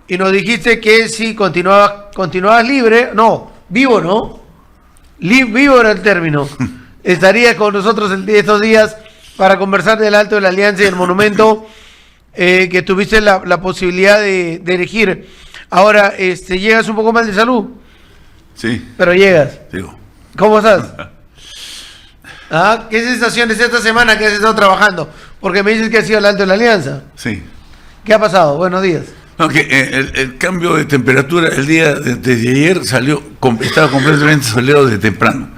y nos dijiste que si continuabas libre, no, vivo, ¿no? Vivo era el término. Estarías con nosotros estos días para conversar del Alto de la Alianza y el monumento que tuviste la posibilidad de elegir. Ahora, ¿llegas un poco mal de salud? Sí. Pero llegas. Digo. ¿Cómo estás? ¿Qué sensaciones esta semana que has estado trabajando? Porque me dices que has sido el Alto de la Alianza. Sí. ¿Qué ha pasado? Buenos días. No, que el cambio de temperatura el día desde ayer estaba completamente soleado desde temprano.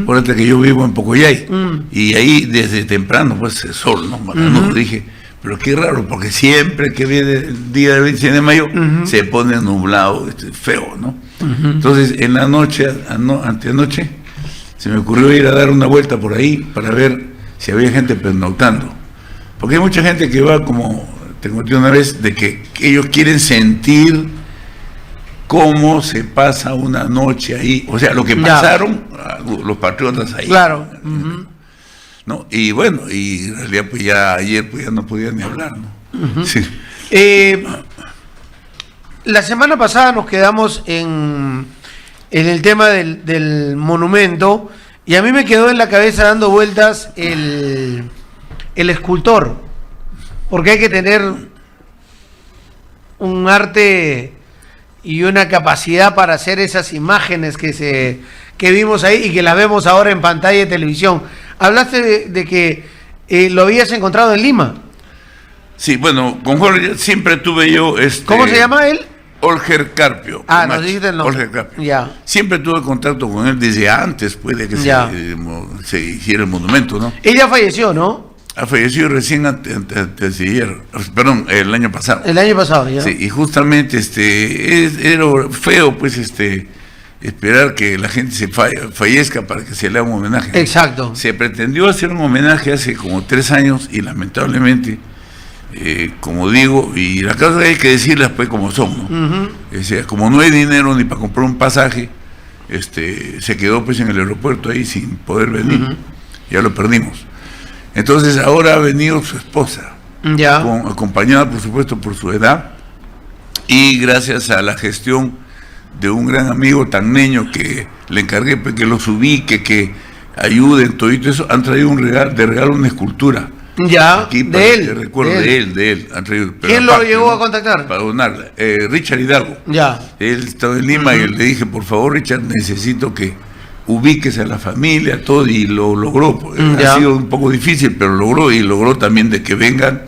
Acuérdate que yo vivo en Pocoyay y ahí desde temprano pues el sol, ¿no? No dije, pero qué raro, porque siempre que viene el día del 26 de mayo se pone nublado, feo, ¿no? Entonces en la noche, anteanoche, se me ocurrió ir a dar una vuelta por ahí para ver si había gente pernoctando. Porque hay mucha gente que va, como te conté una vez, de que ellos quieren sentir cómo se pasa una noche ahí. O sea, lo que pasaron los patriotas ahí. Claro. ¿No? Y bueno, y en realidad pues ya ayer pues ya no podía ni hablar, ¿no? Sí. La semana pasada nos quedamos en el tema del monumento y a mí me quedó en la cabeza dando vueltas el escultor, porque hay que tener un arte y una capacidad para hacer esas imágenes que vimos ahí y que las vemos ahora en pantalla de televisión. Hablaste de que lo habías encontrado en Lima. Sí, bueno, con Jorge siempre tuve yo ¿Cómo se llama él? Olger Carpio. Nos dijiste el nombre. Olger Carpio. Ya. Siempre tuve contacto con él desde antes, pues, de que se hiciera el monumento, ¿no? Ella falleció, ¿no? Ha fallecido recién antes de ayer, perdón, el año pasado. El año pasado, ya. Sí, y justamente era feo, pues, esperar que la gente se fallezca para que se le haga un homenaje. Exacto. Se pretendió hacer un homenaje hace como 3 años y lamentablemente, como digo, y las cosas hay que decirlas pues como son, ¿no? O sea, como no hay dinero ni para comprar un pasaje, se quedó pues en el aeropuerto ahí sin poder venir. Ya lo perdimos. Entonces ahora ha venido su esposa, acompañada por supuesto por su edad, y gracias a la gestión de un gran amigo tagneño que le encargué pues, que los ubique, que ayuden, todo eso, han traído de regalo una escultura. Aquí de él. Recuerdo de él. Han traído, ¿Quién lo llegó a contactar? Para donarla. Richard Hidalgo. Él estaba en Lima y le dije, por favor, Richard, necesito que ubíquese a la familia, todo, y lo logró. Ha sido un poco difícil, pero logró también de que vengan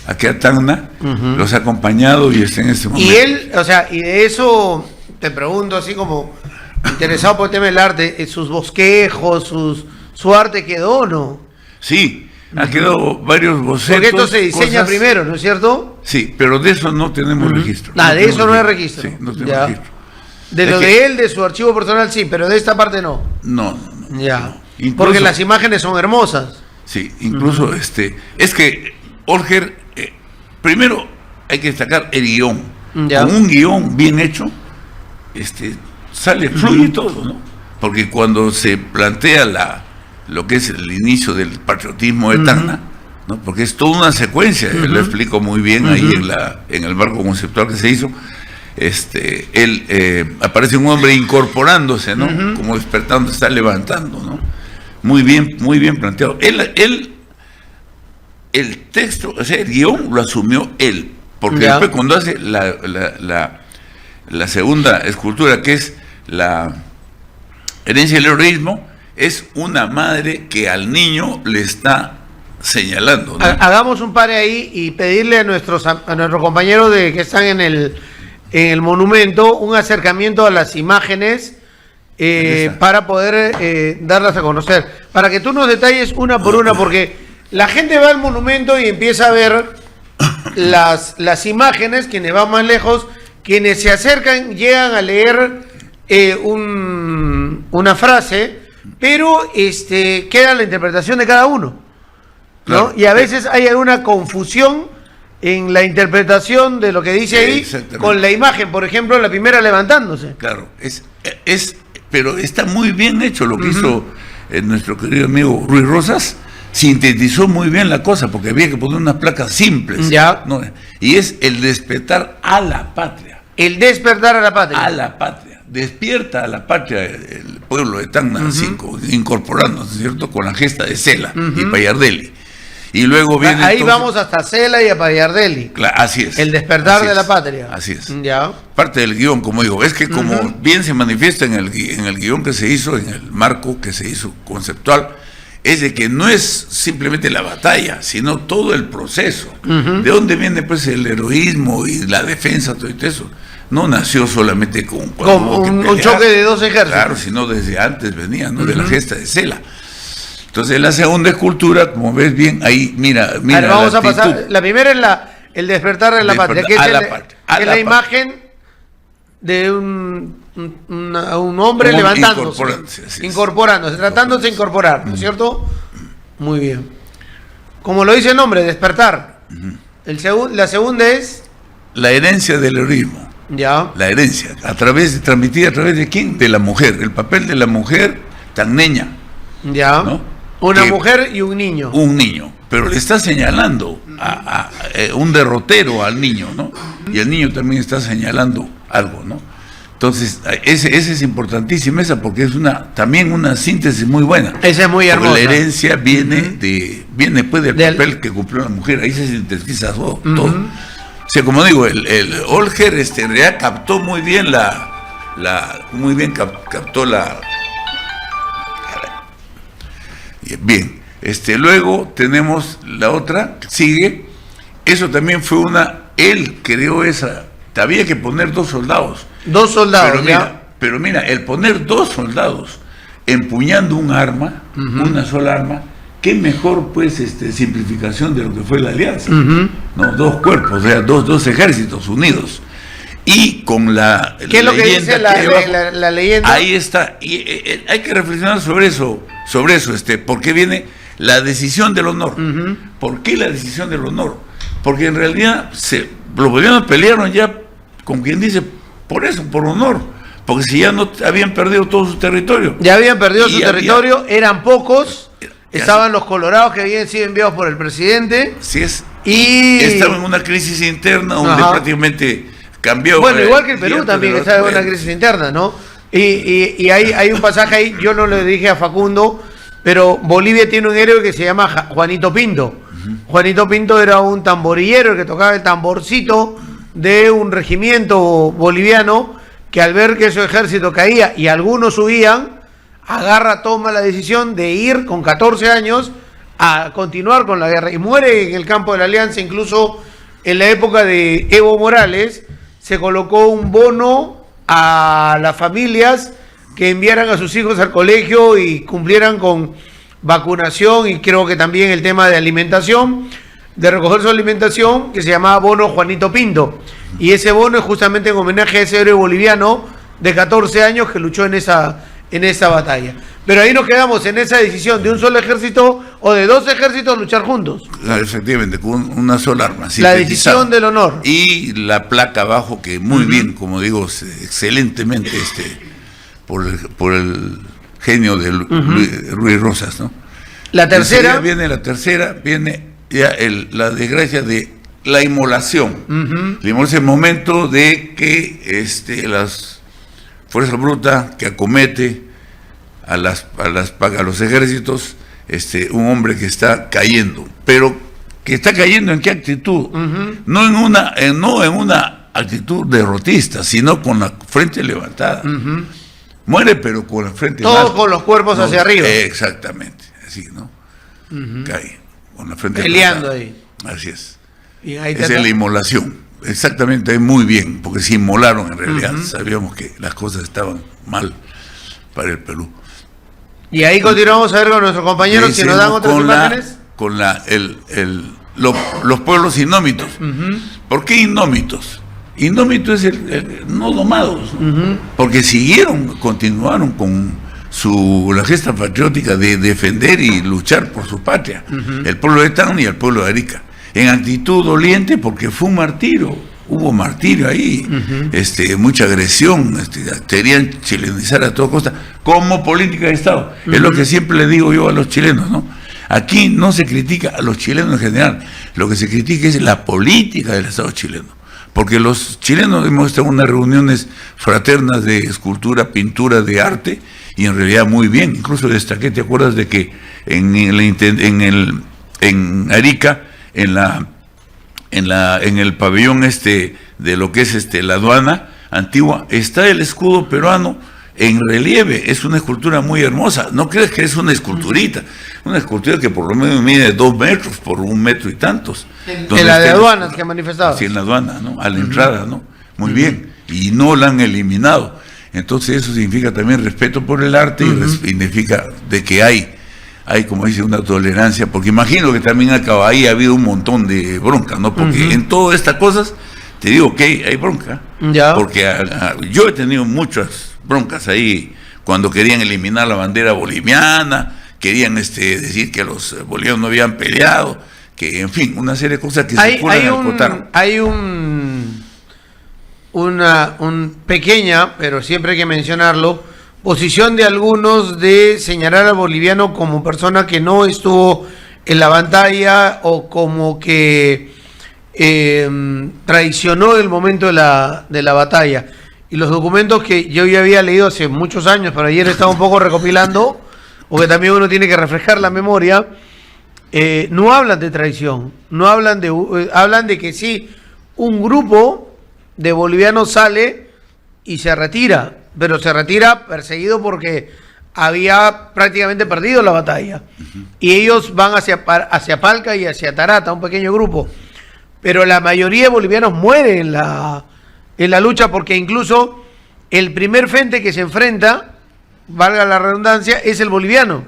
aquí a Tacna, los ha acompañado y está en este momento. Y él, o sea, y de eso te pregunto así como interesado por el tema del arte, sus bosquejos, su arte quedó, ¿no? Sí, han quedado varios bocetos. Porque esto se diseña primero, ¿no es cierto? Sí, pero de eso no tenemos registro. De eso no hay registro. Sí, no tenemos registro. De lo de él, de su archivo personal, sí, pero de esta parte no. No. Incluso, porque las imágenes son hermosas. Sí, incluso es que Olger, primero hay que destacar el guión. Con un guión bien hecho, fluye todo, ¿no? Porque cuando se plantea lo que es el inicio del patriotismo de Tacna, ¿no? Porque es toda una secuencia, lo explico muy bien ahí en el marco conceptual que se hizo. Aparece un hombre incorporándose, ¿no? Como despertando, está levantando, ¿no? Muy bien planteado. El texto, o sea, el guión lo asumió él, porque después cuando hace la segunda escultura, que es la herencia del heroísmo, es una madre que al niño le está señalando, ¿no? Hagamos un pare ahí y pedirle a nuestros compañeros que están en el monumento un acercamiento a las imágenes para poder darlas a conocer, para que tú nos detalles una por una, porque la gente va al monumento y empieza a ver las imágenes. Quienes van más lejos, quienes se acercan, llegan a leer una frase, pero queda la interpretación de cada uno, ¿no? Claro. Y a veces hay alguna confusión en la interpretación de lo que dice ahí con la imagen, por ejemplo, la primera levantándose. Claro, pero está muy bien hecho lo que hizo nuestro querido amigo Ruiz Rosas, sintetizó muy bien la cosa, porque había que poner unas placas simples, ya, ¿no? Y es el despertar a la patria. El despertar a la patria. A la patria. Despierta a la patria el pueblo de Tacna, incorporándose, ¿cierto?, con la gesta de Cela y Payardelli. Y luego viene. Ahí entonces, vamos hasta Cela y a Payardelli. Así es. El despertar de la patria. Así es. Ya. Parte del guión, como digo, es que como bien se manifiesta en el guión que se hizo, en el marco que se hizo conceptual, es de que no es simplemente la batalla, sino todo el proceso. ¿De dónde viene pues el heroísmo y la defensa, todo eso? No nació solamente con un choque de dos ejércitos. Claro, sino desde antes venía, ¿no? De la gesta de Cela. Entonces la segunda escultura, como ves bien, ahí mira. Ver, vamos a pasar. La primera es el despertar de la patria, que es la imagen de un hombre levantándose, incorporándose, tratándose de incorporar, ¿no es cierto? Muy bien. Como lo dice el nombre, despertar. La segunda es la herencia del heroísmo. Ya. La herencia, transmitida a través de quién? De la mujer, el papel de la mujer tacneña. Ya. ¿No? Una mujer y un niño. Un niño, pero le está señalando a un derrotero al niño, ¿no? Y el niño también está señalando algo, ¿no? Entonces, ese es importantísima esa, porque es también una síntesis muy buena. Esa es muy hermosa. La herencia viene pues del papel que cumplió la mujer, ahí se sintetiza todo. O sea, como digo, el Olger en realidad captó muy bien captó la. Bien, luego tenemos la otra, sigue, eso también fue él creó esa, había que poner 2 soldados. 2 soldados, pero mira, el poner 2 soldados empuñando un arma, una sola arma, qué mejor pues simplificación de lo que fue la alianza, ¿no? 2 cuerpos, o sea, dos ejércitos unidos. Y con la ¿qué es lo que dice la leyenda? Ahí está, y hay que reflexionar sobre eso, porque viene la decisión del honor. ¿Por qué la decisión del honor? Porque en realidad los bolivianos pelearon ya, con quien dice, por eso, por honor, porque si ya no habían perdido todo su territorio. Ya habían perdido su territorio, eran pocos, estaban los colorados que habían sido enviados por el presidente. Sí es. Y estaban en una crisis interna donde prácticamente cambió. Bueno, igual que el Perú también está en una crisis interna, ¿no? Y hay un pasaje ahí, yo no le dije a Facundo, pero Bolivia tiene un héroe que se llama Juanito Pinto. Juanito Pinto era un tamborillero que tocaba el tamborcito de un regimiento boliviano que al ver que su ejército caía y algunos huían, toma la decisión de ir con 14 años a continuar con la guerra y muere en el campo de la Alianza. Incluso en la época de Evo Morales se colocó un bono a las familias que enviaran a sus hijos al colegio y cumplieran con vacunación y creo que también el tema de alimentación, de recoger su alimentación, que se llamaba bono Juanito Pinto. Y ese bono es justamente en homenaje a ese héroe boliviano de 14 años que luchó en esa batalla. Pero ahí nos quedamos en esa decisión de un solo ejército o de 2 ejércitos luchar juntos. Efectivamente, con una sola arma. La decisión del honor. Y la placa abajo, que muy bien, como digo, excelentemente por el genio de Ruiz Rosas, ¿no? La tercera viene ya la desgracia de la inmolación. La inmolación, el momento de que las fuerzas brutas que acomete a los ejércitos, un hombre que está cayendo, pero que está cayendo ¿en qué actitud? No en una actitud derrotista, sino con la frente levantada. Muere, pero con la frente todos con los cuerpos hacia arriba. Exactamente, así, ¿no? Cae con la frente peleando levantada. Ahí. Así es. Y ahí esa es la inmolación. Exactamente, muy bien, porque se inmolaron en realidad. Sabíamos que las cosas estaban mal para el Perú. Y ahí continuamos a ver con nuestros compañeros si nos dan otras imágenes. Con los pueblos indómitos. ¿Por qué indómitos? Indómito es no domados, ¿no? Porque continuaron con la gesta patriótica de defender y luchar por su patria, el pueblo de Tacna y el pueblo de Arica, en actitud doliente porque fue un martirio, hubo martirio ahí, mucha agresión, querían chilenizar a toda costa, como política de Estado, es lo que siempre le digo yo a los chilenos, ¿no? Aquí no se critica a los chilenos en general, lo que se critica es la política del Estado chileno, porque los chilenos hemos estado en unas reuniones fraternas de escultura, pintura, de arte, y en realidad muy bien. Incluso destaqué, ¿te acuerdas de que en Arica, en el pabellón de lo que es la aduana antigua, está el escudo peruano en relieve? Es una escultura muy hermosa. No crees que es una esculturita, una escultura que por lo menos mide 2 metros por 1 metro y tantos. En la de aduanas que ha manifestado. Sí, en la aduana, ¿no? A la entrada, ¿no? Muy bien. Y no la han eliminado. Entonces eso significa también respeto por el arte y significa de que hay, como dice, una tolerancia, porque imagino que también ahí ha habido un montón de bronca, ¿no? Porque en todas estas cosas, te digo que hay bronca, porque yo he tenido muchas broncas ahí, cuando querían eliminar la bandera boliviana, querían decir que los bolivianos no habían peleado, que en fin, una serie de cosas que circulan al Cotaro. Hay una pequeña, pero siempre hay que mencionarlo, posición de algunos de señalar al boliviano como persona que no estuvo en la batalla o como que traicionó el momento de la batalla. Y los documentos que yo ya había leído hace muchos años, pero ayer estaba un poco recopilando, porque también uno tiene que refrescar la memoria, no hablan de traición, no hablan hablan de que sí, un grupo de bolivianos sale y se retira, pero se retira perseguido porque había prácticamente perdido la batalla. Y ellos van hacia Palca y hacia Tarata, un pequeño grupo. Pero la mayoría de bolivianos mueren en la lucha, porque incluso el primer frente que se enfrenta, valga la redundancia, es el boliviano.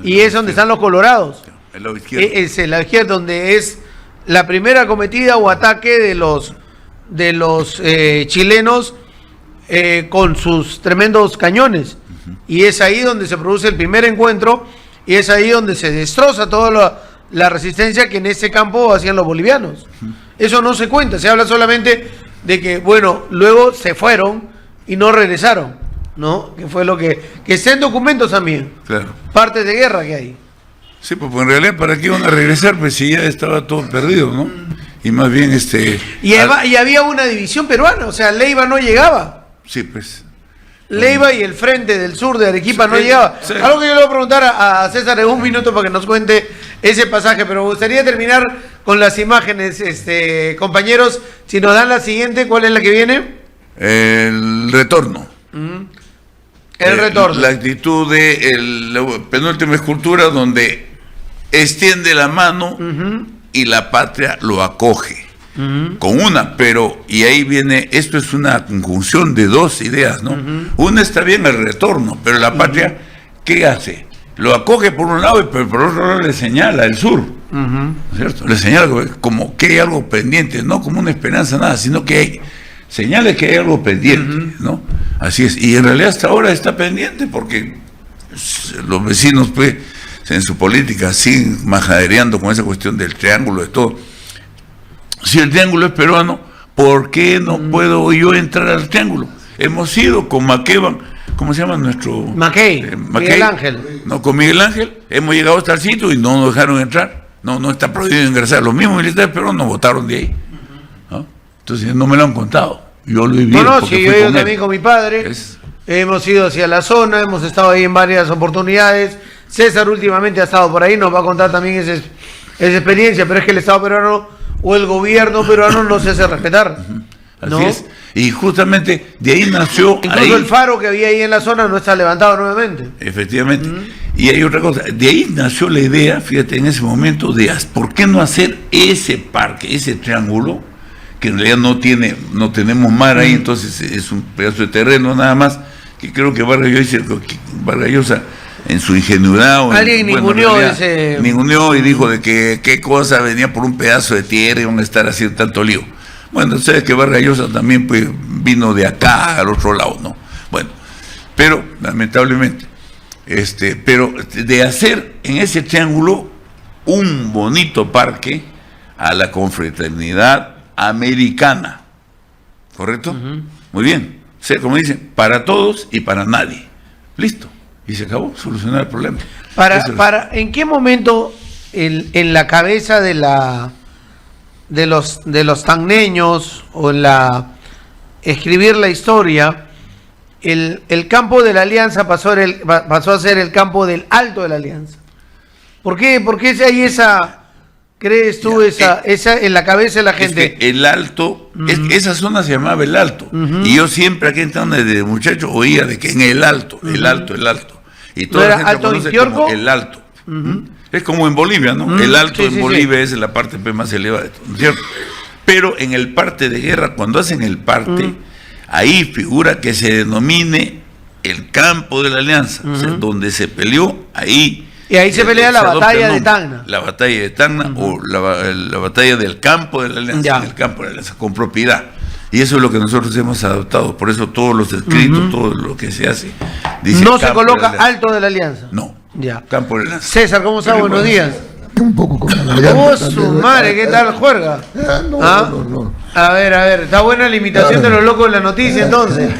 Y es donde están los colorados. El lado izquierdo. Es el lado izquierdo, donde es la primera cometida o ataque de los chilenos con sus tremendos cañones. Y es ahí donde se produce el primer encuentro, y es ahí donde se destroza toda la resistencia que en ese campo hacían los bolivianos. Eso no se cuenta, se habla solamente de que, bueno, luego se fueron y no regresaron, ¿no? Que fue lo que está en documentos también. Claro. Partes de guerra que hay. Sí, pues en realidad, ¿para qué iban a regresar? Pues si ya estaba todo perdido, ¿no? Y más bien y había una división peruana, o sea, Leiva no llegaba. Sí, pues. Leiva y el frente del sur de Arequipa no llegaba. Sí. Algo que yo le voy a preguntar a César en un minuto para que nos cuente ese pasaje, pero me gustaría terminar con las imágenes, compañeros. Si nos dan la siguiente, ¿cuál es la que viene? El retorno. El retorno. La actitud de la penúltima escultura, donde extiende la mano y la patria lo acoge. Con y ahí viene, esto es una conjunción de dos ideas, ¿no? Una está bien el retorno, pero la patria, ¿qué hace? Lo acoge por un lado, pero por otro lado le señala el sur, ¿cierto? Le señala como que hay algo pendiente, no como una esperanza, nada, sino que hay señales que hay algo pendiente, ¿no? Así es, y en realidad hasta ahora está pendiente, porque los vecinos, pues, en su política siguen majadereando con esa cuestión del triángulo, de todo. Si el triángulo es peruano, ¿por qué no puedo yo entrar al triángulo? Hemos ido con Maquevan, ¿cómo se llama nuestro? Mackay, Miguel Ángel. No, con Miguel Ángel, hemos llegado hasta el sitio y no nos dejaron entrar. No está prohibido ingresar. Los mismos militares peruanos nos votaron de ahí, ¿no? Entonces no me lo han contado. Yo lo he vivido. No, sí, yo he ido también con mi padre. Hemos ido hacia la zona, hemos estado ahí en varias oportunidades. César últimamente ha estado por ahí, nos va a contar también esa experiencia, pero es que el Estado peruano o el gobierno peruano no se hace respetar. ¿No? Así es. Y justamente de ahí nació... Incluso el faro que había ahí en la zona no está levantado nuevamente. Efectivamente. Y hay otra cosa. De ahí nació la idea, fíjate, en ese momento, de ¿por qué no hacer ese parque, ese triángulo, que en realidad no tenemos mar ahí, entonces es un pedazo de terreno nada más, que creo que Vargas Llosa en su ingenuidad, alguien ninguneó y dijo de que qué cosa venía por un pedazo de tierra y van a estar haciendo tanto lío. Bueno, sabes que Vargas Llosa también, pues, vino de acá al otro lado, ¿no? Bueno, pero lamentablemente, pero de hacer en ese triángulo un bonito parque a la confraternidad americana, ¿correcto? Muy bien, o sea, como dicen, para todos y para nadie. Listo. y se acabó, solucionar el problema. ¿En qué momento en la cabeza de los tacneños o en escribir la historia, el campo de la Alianza pasó a ser el campo del Alto de la Alianza? ¿Por qué hay esa, crees tú, esa en la cabeza de la gente? Es que el Alto, esa zona se llamaba el Alto. Y yo siempre aquí entrando desde muchacho oía de que en el Alto, el Alto. Y toda la gente Alto conoce como el Alto. Es como en Bolivia, ¿no? El Alto en Bolivia es la parte más elevada de todo, ¿no es cierto? Pero en el parte de guerra, cuando hacen el parte, ahí figura que se denomine el campo de la Alianza, o sea, donde se peleó, ahí. Y ahí se pelea la batalla de Tacna. La batalla de Tacna o la batalla del campo de la Alianza, en el campo de la Alianza, con propiedad. Y eso es lo que nosotros hemos adoptado. Por eso todos los escritos, todo lo que se hace, dice no se coloca Alto de la Alianza. No, ya. Campo de la Alianza. César, ¿cómo está? Buenos días. Un poco con la garganta. ¡Oh, su madre! ¿Qué tal juerga? No. A ver, está buena la imitación de los locos de la noticia, entonces.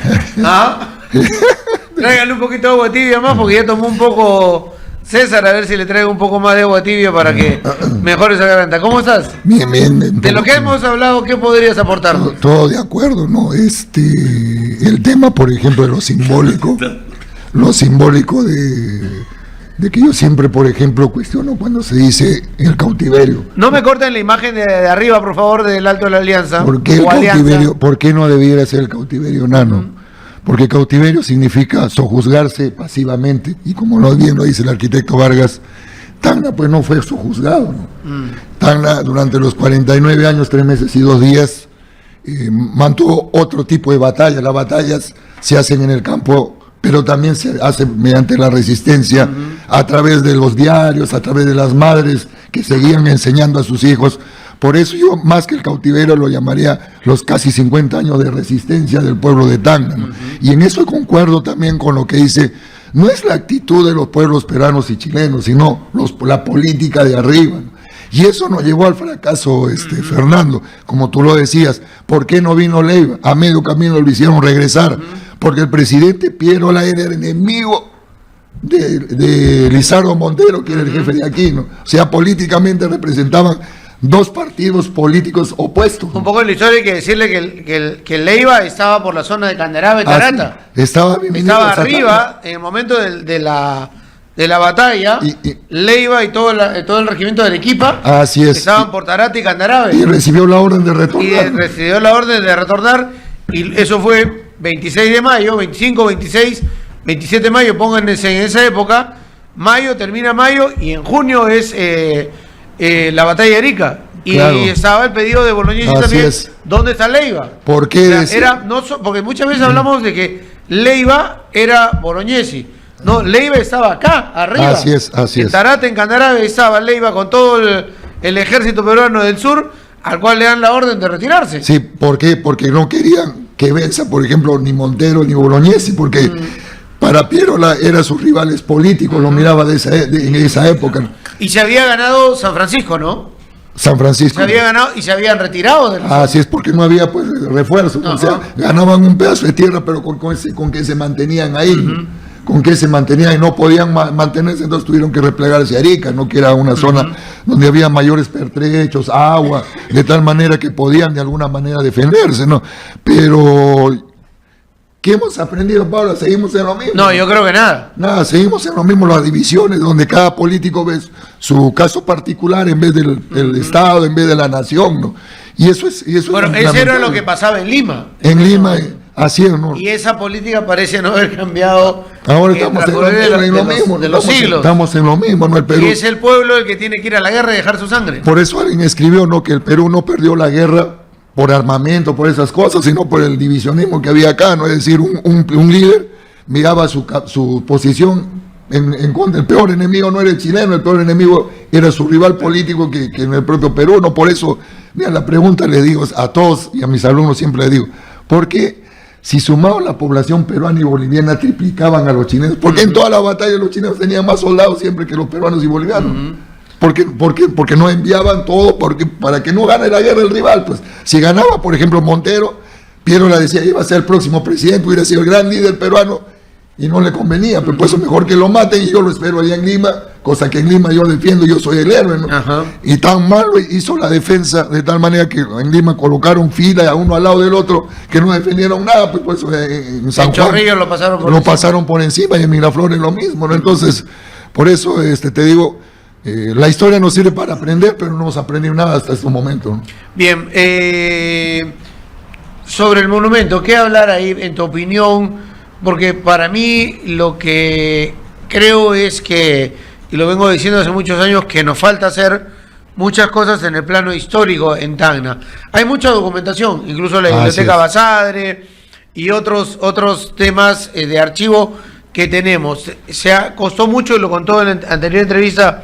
Tráigale un poquito de agua tibia más, porque ya tomó un poco César, a ver si le traigo un poco más de agua tibia para que mejore esa garganta. ¿Cómo estás? Bien. De lo que hemos hablado, ¿qué podrías aportarnos? Todo de acuerdo, ¿no? El tema, por ejemplo, de lo simbólico de que yo siempre, por ejemplo, cuestiono cuando se dice el cautiverio. No me corten la imagen de arriba, por favor, del Alto de la Alianza. ¿Por qué el cautiverio? ¿Por qué no debiera ser el cautiverio nano? Porque cautiverio significa sojuzgarse pasivamente, y como bien lo dice el arquitecto Vargas, Tacna pues no fue sojuzgado, ¿no? Tacna durante los 49 años, 3 meses y 2 días mantuvo otro tipo de batallas. Las batallas se hacen en el campo, pero también se hacen mediante la resistencia, a través de los diarios, a través de las madres que seguían enseñando a sus hijos. Por eso yo, más que el cautiverio, lo llamaría los casi 50 años de resistencia del pueblo de Tacna, ¿no? Y en eso concuerdo también con lo que dice, no es la actitud de los pueblos peruanos y chilenos, sino la política de arriba, ¿no? Y eso nos llevó al fracaso, Fernando, como tú lo decías. ¿Por qué no vino Leiva? A medio camino lo hicieron regresar, porque el presidente Pierola era el enemigo de Lizardo Montero, que era el jefe de Aquino. O sea, políticamente representaban 2 partidos políticos opuestos. Un poco en la historia hay que decirle que Leiva estaba por la zona de Candarave, Tarata. Estaba arriba en el momento de la batalla, Leiva y todo el regimiento de Arequipa estaban por Tarata y Candarave. Y recibió la orden de retornar. Y eso fue 26 de mayo, 25, 26, 27 de mayo, pónganse en esa época. Mayo, termina mayo, y en junio es la batalla de Arica. Y estaba el pedido de Bolognesi también. ¿Dónde está Leiva? ¿Por qué? O sea, porque muchas veces hablamos de que Leiva era Bolognesi. No, Leiva estaba acá, arriba. Así es. En Tarata, en Candarave, estaba Leiva con todo el ejército peruano del sur, al cual le dan la orden de retirarse. Sí, ¿por qué? Porque no querían que venza, por ejemplo, ni Montero ni Bolognesi, porque para Pierola eran sus rivales políticos, lo miraba en esa época. Y se había ganado San Francisco, ¿no? San Francisco. Se había ganado y se habían retirado de la Así es, porque no había pues refuerzo. O sea, ganaban un pedazo de tierra, pero con que se mantenían ahí. Con que se mantenían y no podían mantenerse, entonces tuvieron que replegarse a Arica, ¿no? Que era una zona donde había mayores pertrechos, agua, de tal manera que podían de alguna manera defenderse, ¿no? Pero ¿qué hemos aprendido, Pablo? ¿Seguimos en lo mismo? No, yo creo que nada. Nada, seguimos en lo mismo, las divisiones, donde cada político ve su caso particular en vez del Estado, en vez de la nación, ¿no? Y eso es bueno, eso era lo que pasaba en Lima. En Lima, así es, ¿no? Y esa política parece no haber cambiado. Ahora estamos en lo mismo. De los siglos. Estamos en lo mismo, ¿no? El Perú. Y es el pueblo el que tiene que ir a la guerra y dejar su sangre. Por eso alguien escribió, ¿no? Que el Perú no perdió la guerra por armamento, por esas cosas, sino por el divisionismo que había acá, ¿no? Es decir, un líder miraba su posición en contra. El peor enemigo no era el chileno, el peor enemigo era su rival político que en el propio Perú, ¿no? Por eso, mira, la pregunta le digo a todos y a mis alumnos siempre les digo, ¿por qué si sumados la población peruana y boliviana triplicaban a los chilenos? ¿Por qué en toda la batalla los chilenos tenían más soldados siempre que los peruanos y bolivianos? Porque no enviaban todo para que no gane la guerra el rival. Pues si ganaba, por ejemplo, Montero, Pierola decía iba a ser el próximo presidente, hubiera sido el gran líder peruano, y no le convenía, pero pues mejor que lo maten y yo lo espero allá en Lima, cosa que en Lima yo defiendo, yo soy el héroe, ¿no? Y tan mal hizo la defensa, de tal manera que en Lima colocaron fila a uno al lado del otro, que no defendieron nada, pues en San Juan Chorrillos lo pasaron por encima. Y en Miraflores lo mismo, ¿no? Entonces, por eso te digo, la historia nos sirve para aprender, pero no hemos aprendido nada hasta este momento, ¿no? Bien, sobre el monumento, ¿qué hablar ahí en tu opinión? Porque para mí lo que creo es que, y lo vengo diciendo hace muchos años, que nos falta hacer muchas cosas en el plano histórico en Tacna. Hay mucha documentación, incluso la Biblioteca Basadre y otros temas de archivo que tenemos. Costó mucho, y lo contó en la anterior entrevista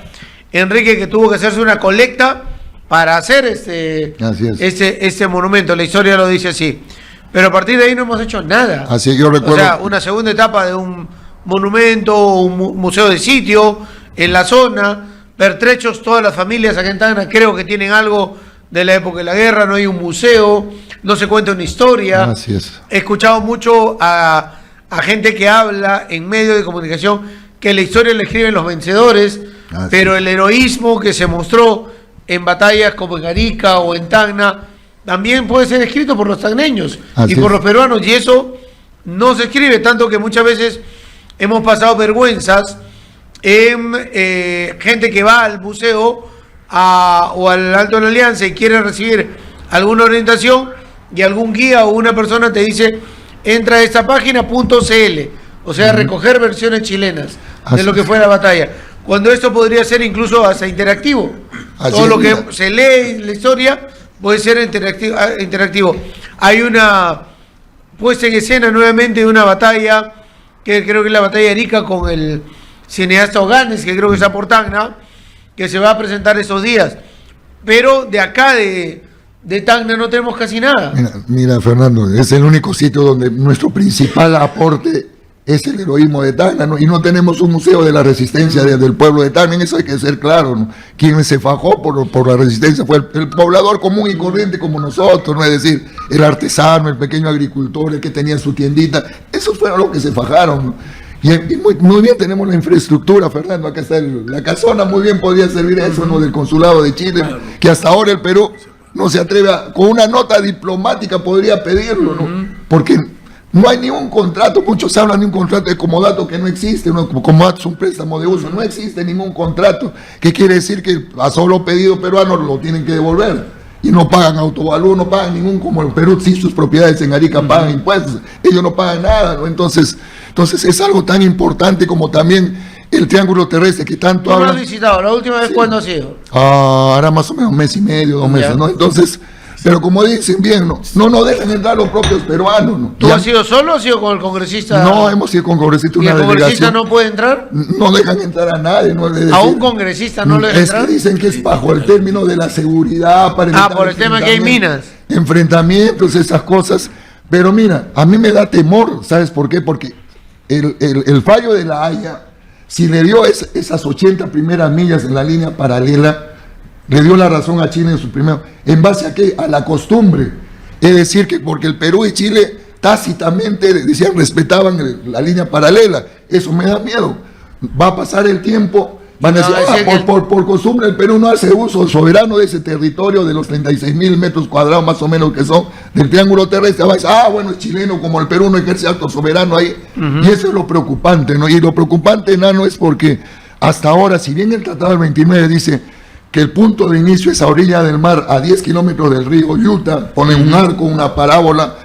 Enrique, que tuvo que hacerse una colecta para hacer este monumento. La historia lo dice así. Pero a partir de ahí no hemos hecho nada. Así yo recuerdo. O sea, una segunda etapa de un monumento, un museo de sitio en la zona, pertrechos, todas las familias acá en Tacna creo que tienen algo de la época de la guerra, no hay un museo, no se cuenta una historia. Así es. He escuchado mucho a gente que habla en medios de comunicación que la historia la escriben los vencedores, pero el heroísmo que se mostró en batallas como en Arica o en Tacna también puede ser escrito por los tacneños y por los peruanos, y eso no se escribe, tanto que muchas veces hemos pasado vergüenzas en gente que va al museo o al Alto de la Alianza y quiere recibir alguna orientación, y algún guía o una persona te dice, entra a esta página .cl, o sea, recoger versiones chilenas de lo que fue la batalla, cuando esto podría ser incluso hasta interactivo. Todo lo que se lee en la historia puede ser interactivo. Hay una puesta en escena nuevamente de una batalla, que creo que es la batalla de Arica, con el cineasta Oganes, que creo que está por Tacna, que se va a presentar esos días. Pero de acá, de Tacna, no tenemos casi nada. Mira, Fernando, es el único sitio donde nuestro principal aporte es el heroísmo de Tacna, ¿no? Y no tenemos un museo de la resistencia del pueblo de Tacna, en eso hay que ser claro, ¿no? Quien se fajó por la resistencia fue el poblador común y corriente como nosotros, ¿no? Es decir, el artesano, el pequeño agricultor, el que tenía su tiendita, esos fueron los que se fajaron, ¿no? Y muy bien tenemos la infraestructura, Fernando, acá está la casona, muy bien podría servir a eso, ¿no? Del consulado de Chile, que hasta ahora el Perú no se atreve con una nota diplomática podría pedirlo, ¿no? Porque no hay ningún contrato, muchos hablan de un contrato de comodato que no existe, ¿no? Comodato es un préstamo de uso, no existe ningún contrato, que quiere decir que a solo pedido peruano lo tienen que devolver, y no pagan autovalúo, no pagan ningún, como el Perú sí sus propiedades en Arica pagan impuestos, ellos no pagan nada, ¿no? Entonces es algo tan importante como también el triángulo terrestre que tanto hablan. ¿Cuándo has visitado? ¿La última vez cuándo ha sido? Ahora más o menos 1 mes y medio, 2 meses, ¿no? Entonces, pero como dicen bien, no dejan entrar los propios peruanos, ¿no? ¿Tú has sido solo o has sido con el congresista? No, hemos ido con el congresista, una delegación. ¿Y el congresista no puede entrar? No dejan entrar a nadie, ¿no? Decir, ¿a un congresista no le dejan entrar? Es que dicen que es bajo el término de la seguridad. Para por el tema que hay minas. Enfrentamientos, esas cosas. Pero mira, a mí me da temor, ¿sabes por qué? Porque el fallo de La Haya, si le dio esas 80 primeras millas en la línea paralela, le dio la razón a Chile en su primero. ¿En base a qué? A la costumbre. Es decir, que porque el Perú y Chile tácitamente decían, respetaban la línea paralela. Eso me da miedo. Va a pasar el tiempo, van a decir, por costumbre el Perú no hace uso soberano de ese territorio de los 36,000 metros cuadrados más o menos que son del triángulo terrestre. Va a decir, bueno, es chileno, como el Perú no ejerce acto soberano ahí. Y eso es lo preocupante, ¿no? Y lo preocupante, Nano, es porque hasta ahora, si bien el Tratado del 29 dice que el punto de inicio es a orilla del mar, a 10 kilómetros del río Utah, ponen un arco, una parábola,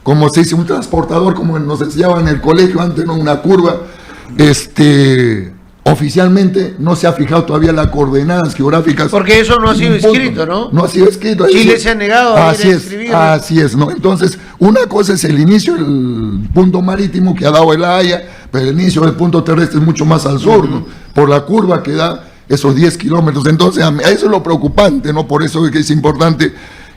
como se dice, un transportador, como nos enseñaban en el colegio antes, ¿no? Una curva. Oficialmente no se ha fijado todavía las coordenadas geográficas. Porque eso no ha sido escrito, ¿no? No ha sido escrito. Chile se ha negado a escribir. Así es, ¿no? Entonces, una cosa es el inicio, el punto marítimo que ha dado el Haya, pero el inicio del punto terrestre es mucho más al sur, ¿no? Por la curva que da esos 10 kilómetros. Entonces, eso es lo preocupante, ¿no? Por eso es que es importante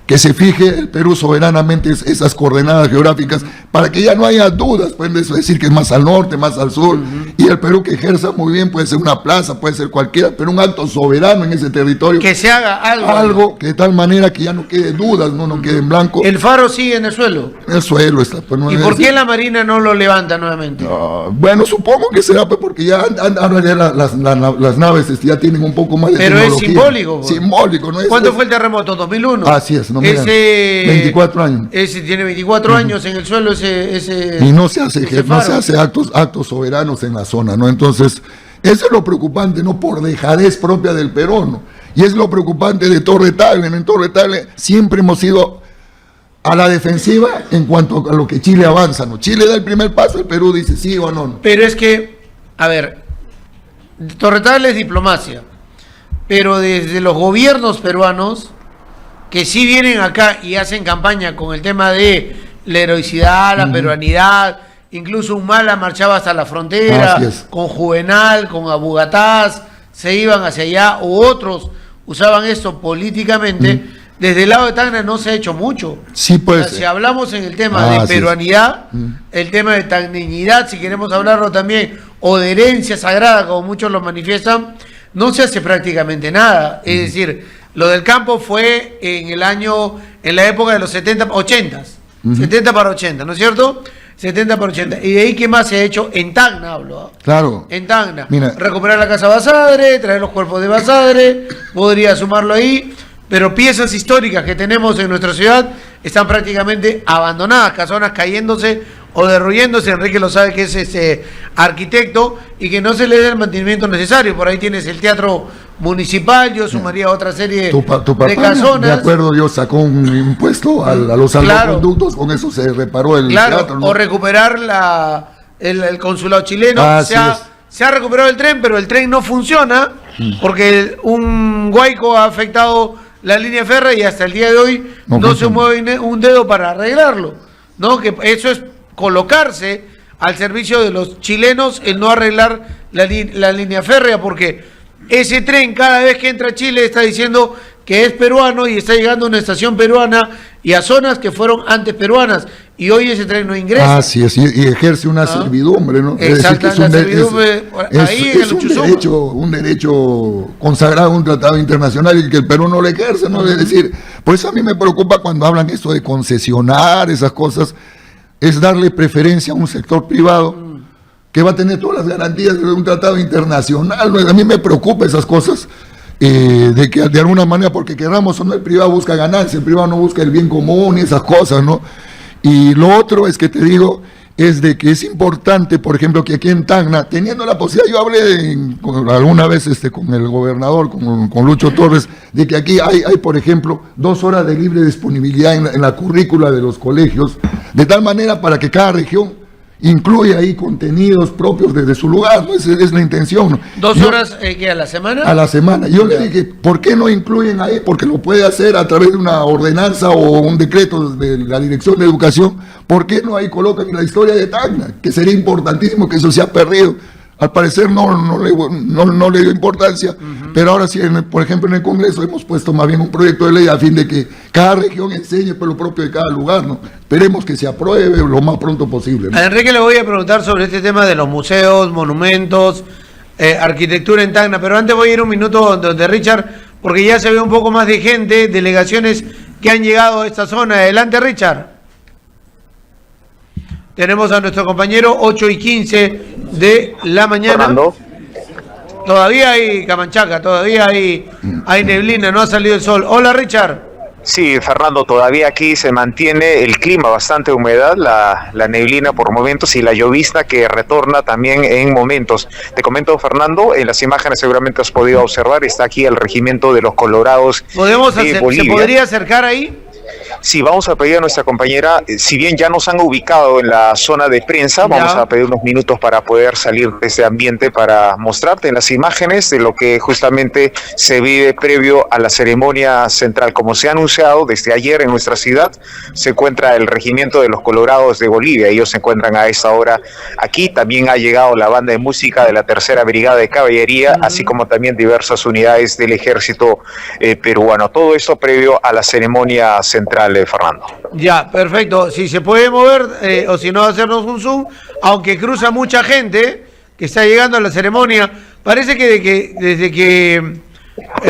que se fije el Perú soberanamente esas coordenadas geográficas para que ya no haya dudas, pueden decir que es más al norte, más al sur, y el Perú que ejerza muy bien, puede ser una plaza, puede ser cualquiera, pero un acto soberano en ese territorio. Que se haga algo que de tal manera que ya no quede dudas, no quede en blanco. El faro sigue en el suelo. En el suelo está. Pues, ¿Y por qué la Marina no lo levanta nuevamente? Bueno, supongo que será pues, porque ya ahora ya las naves ya tienen un poco más de tecnología. Es simbólico. Simbólico, ¿no? ¿Cuándo fue el terremoto? ¿2001? Así es. No, ese 24 años. Ese tiene 24 años en el suelo ese y no se hace actos soberanos en la zona, ¿no? Entonces, eso es lo preocupante, ¿no? Por dejadez propia del Perú, ¿no? Y es lo preocupante de Torre Tagle, ¿no? En Torre Tagle siempre hemos ido a la defensiva en cuanto a lo que Chile avanza, ¿no? Chile da el primer paso, el Perú dice sí o no. Pero es que, a ver, Torre Tagle es diplomacia, pero desde los gobiernos peruanos que sí vienen acá y hacen campaña con el tema de la heroicidad, la peruanidad, incluso Humala marchaba hasta la frontera, con Juvenal, con Abu Gataz, se iban hacia allá, u otros usaban esto políticamente. Desde el lado de Tacna no se ha hecho mucho. Sí, pues. Si hablamos en el tema de peruanidad, el tema de tacneñidad, si queremos hablarlo también, o de herencia sagrada, como muchos lo manifiestan, no se hace prácticamente nada. Es decir, lo del campo fue en la época de los 80s, 70 para 80, ¿no es cierto? 70 para 80. Y de ahí, ¿qué más se ha hecho? En Tacna hablo. Claro. En Tacna. Mira. Recuperar la casa Basadre, traer los cuerpos de Basadre, podría sumarlo ahí, pero piezas históricas que tenemos en nuestra ciudad están prácticamente abandonadas, casonas cayéndose o derruyéndose. Enrique lo sabe, que es arquitecto, y que no se le dé el mantenimiento necesario. Por ahí tienes el teatro municipal, yo sumaría otra serie tu papá, de casonas. De acuerdo, yo sacó un impuesto a los salvoconductos, con eso se reparó el teatro, ¿no? O recuperar el consulado chileno. Se ha recuperado el tren, pero el tren no funciona porque un huaico ha afectado la línea férrea y hasta el día de hoy no se mueve un dedo para arreglarlo, ¿no? Que eso es colocarse al servicio de los chilenos, el no arreglar la línea férrea, porque ese tren cada vez que entra a Chile está diciendo que es peruano y está llegando a una estación peruana y a zonas que fueron antes peruanas, y hoy ese tren no ingresa. Así es, y ejerce una servidumbre, ¿no? Exacto, la servidumbre ahí en el un derecho consagrado, un tratado internacional, y que el Perú no lo ejerce, ¿no? Es decir, por eso a mí me preocupa cuando hablan esto de concesionar esas cosas, es darle preferencia a un sector privado que va a tener todas las garantías de un tratado internacional, ¿no? A mí me preocupa esas cosas, de que de alguna manera, porque queramos o no, el privado busca ganancia, el privado no busca el bien común y esas cosas, ¿no? Y lo otro es que te digo, es de que es importante, por ejemplo, que aquí en Tacna, teniendo la posibilidad, yo hablé alguna vez con el gobernador, con Lucho Torres, de que aquí hay, por ejemplo, 2 horas de libre disponibilidad en la currícula de los colegios, de tal manera para que cada región incluye ahí contenidos propios desde su lugar, ¿no? Esa es la intención, ¿no? 2 horas ¿qué, a la semana? A la semana. Yo le dije, ¿por qué no incluyen ahí? Porque lo puede hacer a través de una ordenanza o un decreto de la Dirección de Educación. ¿Por qué no ahí colocan la historia de Tacna? Que sería importantísimo, que eso se ha perdido. Al parecer no le dio importancia, pero ahora sí, por ejemplo, en el Congreso hemos puesto más bien un proyecto de ley a fin de que cada región enseñe por lo propio de cada lugar, ¿no? Esperemos que se apruebe lo más pronto posible, ¿no? A Enrique le voy a preguntar sobre este tema de los museos, monumentos, arquitectura en Tacna, pero antes voy a ir un minuto donde Richard, porque ya se ve un poco más de gente, delegaciones que han llegado a esta zona. Adelante, Richard. Tenemos a nuestro compañero 8:15 de la mañana. Fernando. Todavía hay Camanchaca, todavía hay neblina, no ha salido el sol. Hola, Richard. Sí, Fernando, todavía aquí se mantiene el clima, bastante humedad, la neblina por momentos y la llovizna que retorna también en momentos. Te comento, Fernando, en las imágenes seguramente has podido observar, está aquí el regimiento de los Colorados de Bolivia. ¿Se podría acercar ahí? Sí, vamos a pedir a nuestra compañera, si bien ya nos han ubicado en la zona de prensa, vamos a pedir unos minutos para poder salir de ese ambiente para mostrarte en las imágenes de lo que justamente se vive previo a la ceremonia central. Como se ha anunciado desde ayer en nuestra ciudad, se encuentra el Regimiento de los Colorados de Bolivia. Ellos se encuentran a esta hora aquí. También ha llegado la banda de música de la Tercera Brigada de Caballería, así como también diversas unidades del ejército peruano. Todo esto previo a la ceremonia central, Fernando. Ya, perfecto. Si se puede mover, o si no, hacernos un zoom, aunque cruza mucha gente que está llegando a la ceremonia. Parece que desde que,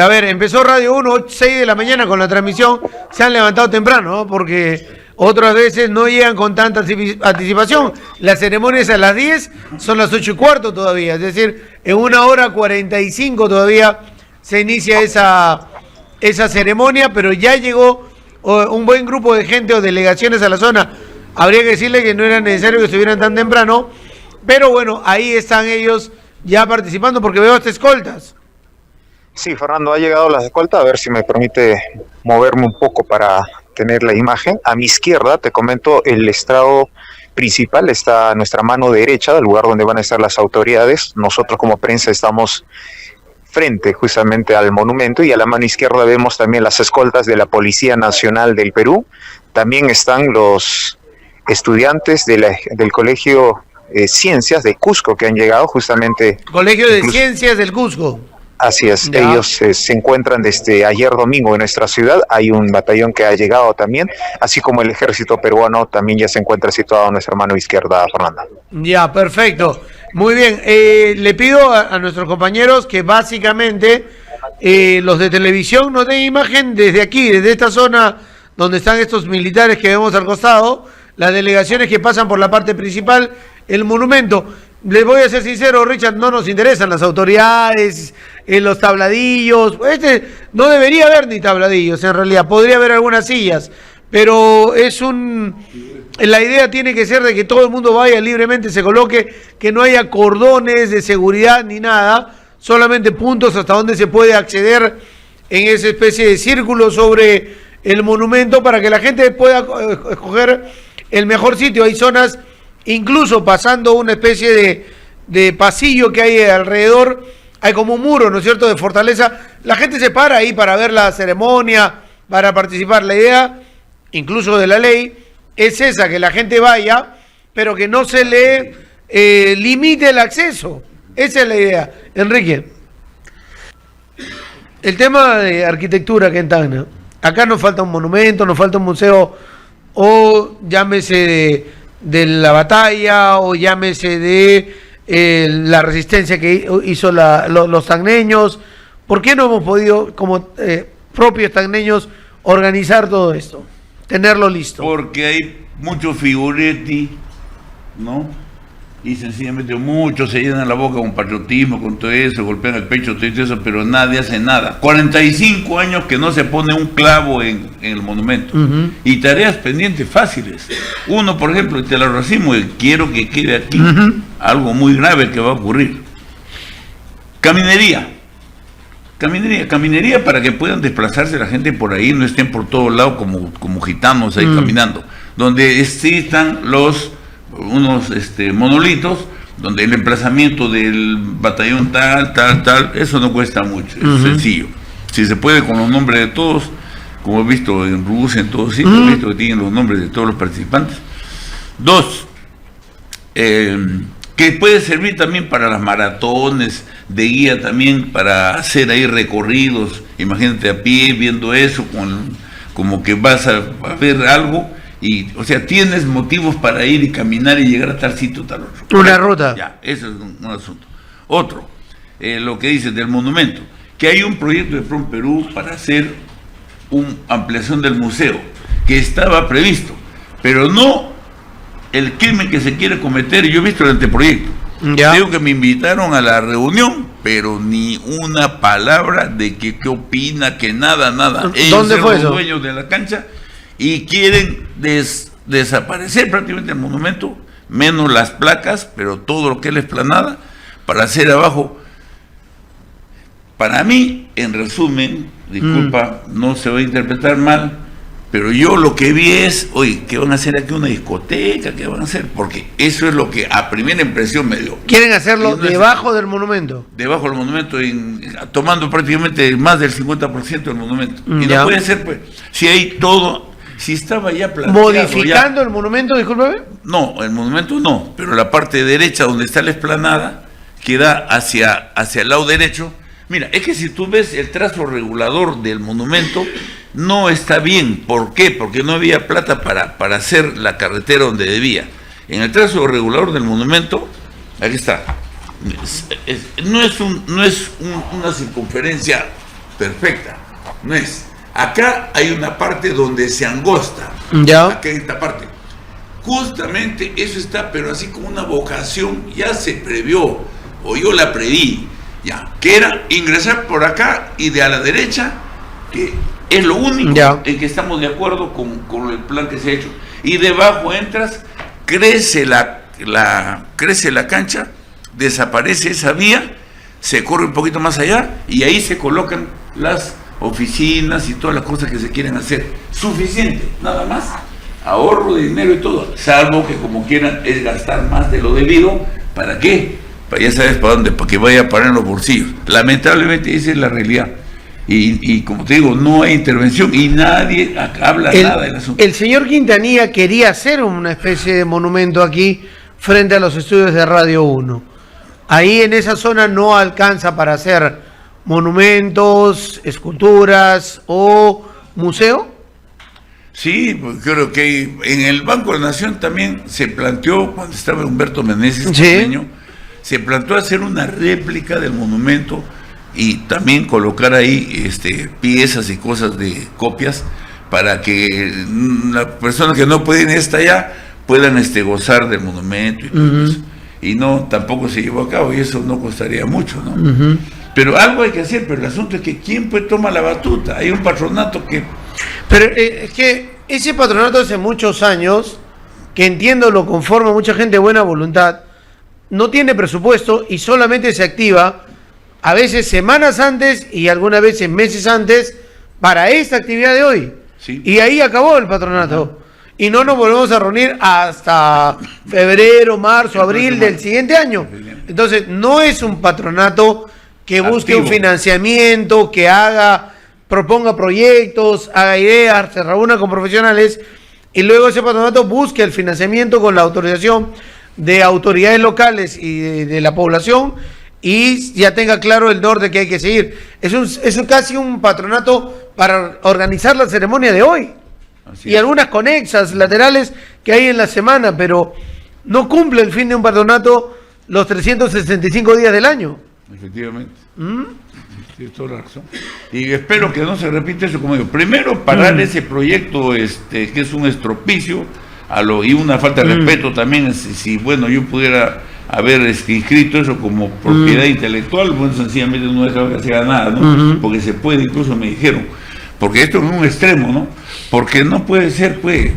a ver, empezó Radio 1, 6 de la mañana con la transmisión, se han levantado temprano, ¿no? Porque otras veces no llegan con tanta anticipación. La ceremonia es a las 10, son las 8:15 todavía. Es decir, en 1:45 todavía se inicia esa ceremonia, pero ya llegó un buen grupo de gente o delegaciones a la zona. Habría que decirle que no era necesario que estuvieran tan temprano, pero bueno, ahí están ellos ya participando, porque veo hasta escoltas. Sí, Fernando, ha llegado la escolta. A ver si me permite moverme un poco para tener la imagen. A mi izquierda, te comento, el estrado principal está a nuestra mano derecha, del lugar donde van a estar las autoridades. Nosotros como prensa estamos frente justamente al monumento, y a la mano izquierda vemos también las escoltas de la Policía Nacional del Perú. También están los estudiantes del Colegio Ciencias de Cusco, que han llegado justamente. Colegio de Ciencias del Cusco. Así es, ya. Ellos se encuentran desde ayer domingo en nuestra ciudad. Hay un batallón que ha llegado también, así como el ejército peruano también ya se encuentra situado a nuestra mano izquierda, Fernanda. Ya, perfecto. Muy bien, le pido a nuestros compañeros que básicamente los de televisión nos den imagen desde aquí, desde esta zona donde están estos militares que vemos al costado, las delegaciones que pasan por la parte principal, el monumento. Les voy a ser sincero, Richard, no nos interesan las autoridades, los tabladillos. No debería haber ni tabladillos, en realidad, podría haber algunas sillas, pero la idea tiene que ser de que todo el mundo vaya libremente, se coloque, que no haya cordones de seguridad ni nada, solamente puntos hasta donde se puede acceder en esa especie de círculo sobre el monumento para que la gente pueda escoger el mejor sitio. Hay zonas, incluso pasando una especie de pasillo que hay alrededor, hay como un muro, ¿no es cierto?, de fortaleza. La gente se para ahí para ver la ceremonia, para participar. La idea, incluso de la ley, es esa, que la gente vaya, pero que no se le limite el acceso. Esa es la idea. Enrique, el tema de arquitectura que en Tacna, acá nos falta un monumento, nos falta un museo, o llámese de la batalla, o llámese de la resistencia que hizo los tacneños. ¿Por qué no hemos podido, como propios tacneños, organizar todo esto, tenerlo listo? Porque hay mucho figuretti, ¿no? Y sencillamente muchos se llenan la boca con patriotismo, con todo eso, golpean el pecho, todo eso, pero nadie hace nada. 45 años que no se pone un clavo en el monumento. Y tareas pendientes fáciles. Uno, por ejemplo, te lo racimo, y quiero que quede aquí algo muy grave que va a ocurrir. Caminería para que puedan desplazarse la gente por ahí, no estén por todos lados como gitanos ahí caminando. Donde existan unos monolitos, donde el emplazamiento del batallón tal, eso no cuesta mucho, es sencillo. Si se puede con los nombres de todos, como he visto en Rusia, en todos sitios, he visto que tienen los nombres de todos los participantes. 2, que puede servir también para las maratones, de guía también, para hacer ahí recorridos, imagínate a pie, viendo eso, como que vas a ver algo. Y, o sea, tienes motivos para ir y caminar y llegar a tal sitio, tal otro. Una ruta. Ya, eso es un asunto. Otro, lo que dices del monumento, que hay un proyecto de PROM Perú para hacer una ampliación del museo, que estaba previsto, pero no el crimen que se quiere cometer. Yo he visto el anteproyecto. Ya. Digo que me invitaron a la reunión, pero ni una palabra de qué opina, que nada. Ellos ¿dónde fue son eso? Los dueños de la cancha. Y quieren desaparecer prácticamente el monumento, menos las placas, pero todo lo que es la explanada, para hacer abajo. Para mí, en resumen, disculpa, no se va a interpretar mal, Pero yo lo que vi es, oye, ¿qué van a hacer aquí? ¿Una discoteca? ¿Qué van a hacer? Porque eso es lo que a primera impresión me dio. ¿Quieren hacerlo debajo del monumento? Debajo del monumento, tomando prácticamente más del 50% del monumento. Y no puede ser, pues, si hay todo, si estaba ya planteado. ¿Modificando el monumento, discúlpeme? No, el monumento no, pero la parte derecha donde está la explanada, que da hacia el lado derecho. Mira, es que si tú ves el trazo regulador del monumento, no está bien. ¿Por qué? Porque no había plata para hacer la carretera donde debía. En el trazo regulador del monumento, aquí está. No es una circunferencia perfecta, no es. Acá hay una parte donde se angosta. Ya. Acá hay esta parte. Justamente eso está, pero así como una vocación, ya se previó, o yo la preví, ya, que era ingresar por acá y de a la derecha, que es lo único en que estamos de acuerdo con el plan que se ha hecho. Y debajo entras, crece la cancha, desaparece esa vía, se corre un poquito más allá y ahí se colocan las oficinas y todas las cosas que se quieren hacer. Suficiente, nada más. Ahorro de dinero y todo, salvo que como quieran es gastar más de lo debido. ¿Para qué? Ya sabes para dónde, para que vaya a parar en los bolsillos. Lamentablemente esa es la realidad. Y como te digo, no hay intervención y nadie habla nada del asunto. El señor Quintanilla quería hacer una especie de monumento aquí frente a los estudios de Radio 1. Ahí en esa zona no alcanza para hacer monumentos, esculturas o museo. Sí, pues creo que en el Banco de la Nación también se planteó, cuando estaba Humberto Meneses, se planteó hacer una réplica del monumento y también colocar ahí piezas y cosas de copias para que las personas que no pueden estar allá puedan gozar del monumento y todo eso. Y no, tampoco se llevó a cabo y eso no costaría mucho, ¿no? Pero algo hay que hacer, pero el asunto es que ¿quién pues toma la batuta? Hay un patronato que... Pero es que ese patronato hace muchos años, que entiendo lo conforma mucha gente de buena voluntad, no tiene presupuesto y solamente se activa a veces semanas antes y algunas veces meses antes para esta actividad de hoy. Sí. Y ahí acabó el patronato. Y no nos volvemos a reunir hasta febrero, marzo, abril del siguiente año. Entonces, no es un patronato que busque un financiamiento, que proponga proyectos, haga ideas, se reúna con profesionales y luego ese patronato busque el financiamiento con la autorización de autoridades locales y de la población y ya tenga claro el norte que hay que seguir. Es casi un patronato para organizar la ceremonia de hoy. Y algunas conexas, laterales que hay en la semana, pero no cumple el fin de un patronato los 365 días del año. Efectivamente. Tienes toda la razón. Y espero que no se repita eso, como digo. Primero, parar ese proyecto que es un estropicio y una falta de respeto también. Si bueno, yo pudiera haber inscrito eso como propiedad intelectual, bueno, sencillamente no dejaba que se haga nada, ¿no? Porque se puede, incluso me dijeron, porque esto es un extremo, ¿no? Porque no puede ser, pues,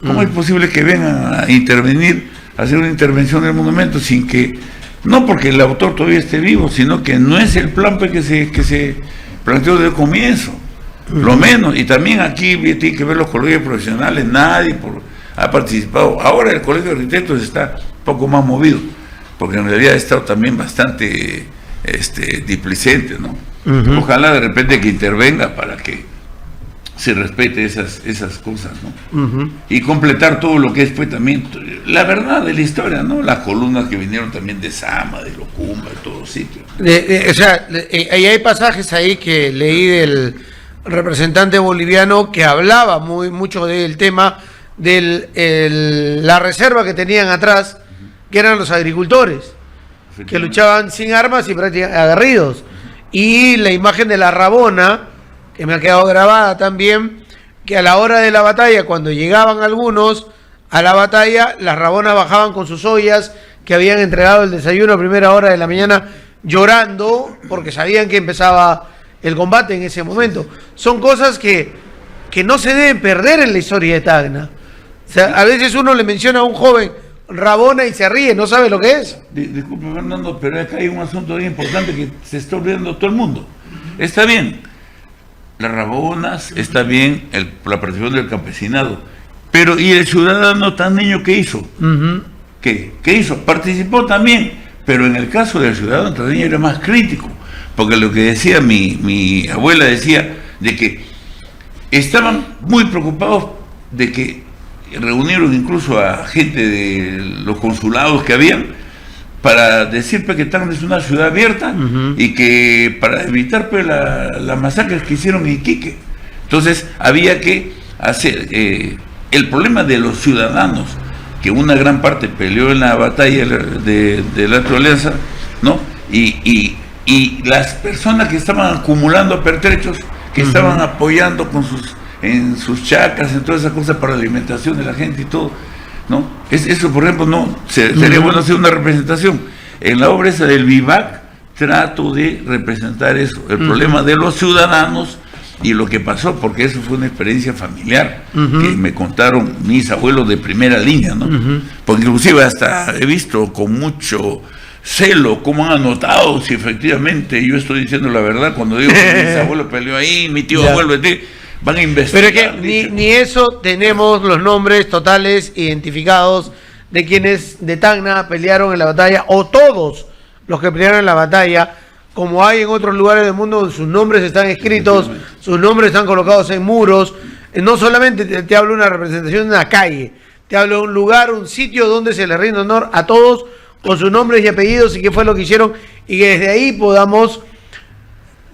¿cómo es posible que vengan a intervenir, a hacer una intervención del monumento sin que, no porque el autor todavía esté vivo, sino que no es el plan pues, que se planteó desde el comienzo, lo menos, y también aquí tiene que ver los colegios profesionales, nadie ha participado. Ahora el colegio de arquitectos está un poco más movido, porque en realidad ha estado también bastante displicente, ¿no? Ojalá de repente que intervenga para que se respete esas cosas, ¿no? Y completar todo lo que es pues también la verdad de la historia, ¿no? Las columnas que vinieron también de Sama, de Locumba, de todos sitios. Ahí hay pasajes ahí que leí del representante boliviano que hablaba mucho del tema de la reserva que tenían atrás, que eran los agricultores, que luchaban sin armas y prácticamente aguerridos. Y la imagen de la Rabona, que me ha quedado grabada también, que a la hora de la batalla, cuando llegaban algunos a la batalla, las Rabonas bajaban con sus ollas, que habían entregado el desayuno a primera hora de la mañana, llorando, porque sabían que empezaba el combate en ese momento. Son cosas que no se deben perder en la historia de Tacna. O sea, a veces uno le menciona a un joven Rabona y se ríe, no sabe lo que es. Disculpe, Fernando, pero acá hay un asunto bien importante que se está olvidando todo el mundo. Está bien. las rabonas, está bien la participación del campesinado, pero ¿y el ciudadano tan niño qué hizo? ¿Qué hizo? Participó también, pero en el caso del ciudadano tan niño era más crítico, porque lo que decía mi abuela decía, de que estaban muy preocupados de que reunieron incluso a gente de los consulados que habían, para decir que Tacna es una ciudad abierta y que para evitar pues las masacres que hicieron en Iquique. Entonces había que hacer el problema de los ciudadanos, que una gran parte peleó en la batalla de la Alta Alianza, ¿no? Y las personas que estaban acumulando pertrechos, que estaban apoyando en sus chacras, en todas esas cosas para la alimentación de la gente y todo, ¿no? Eso, por ejemplo, no sería bueno hacer una representación. En la obra esa del Vivac trato de representar eso, el problema de los ciudadanos y lo que pasó, porque eso fue una experiencia familiar que me contaron mis abuelos de primera línea, ¿no? Porque inclusive hasta he visto con mucho celo cómo han anotado si efectivamente yo estoy diciendo la verdad cuando digo que mis abuelos peleó ahí, mi tío abuelo van a investigar. Pero es que ni eso tenemos los nombres totales identificados de quienes de Tacna pelearon en la batalla, o todos los que pelearon en la batalla, como hay en otros lugares del mundo donde sus nombres están escritos, sus nombres están colocados en muros. No solamente te hablo de una representación de una calle, te hablo de un lugar, un sitio donde se le rinde honor a todos con sus nombres y apellidos y qué fue lo que hicieron, y que desde ahí podamos,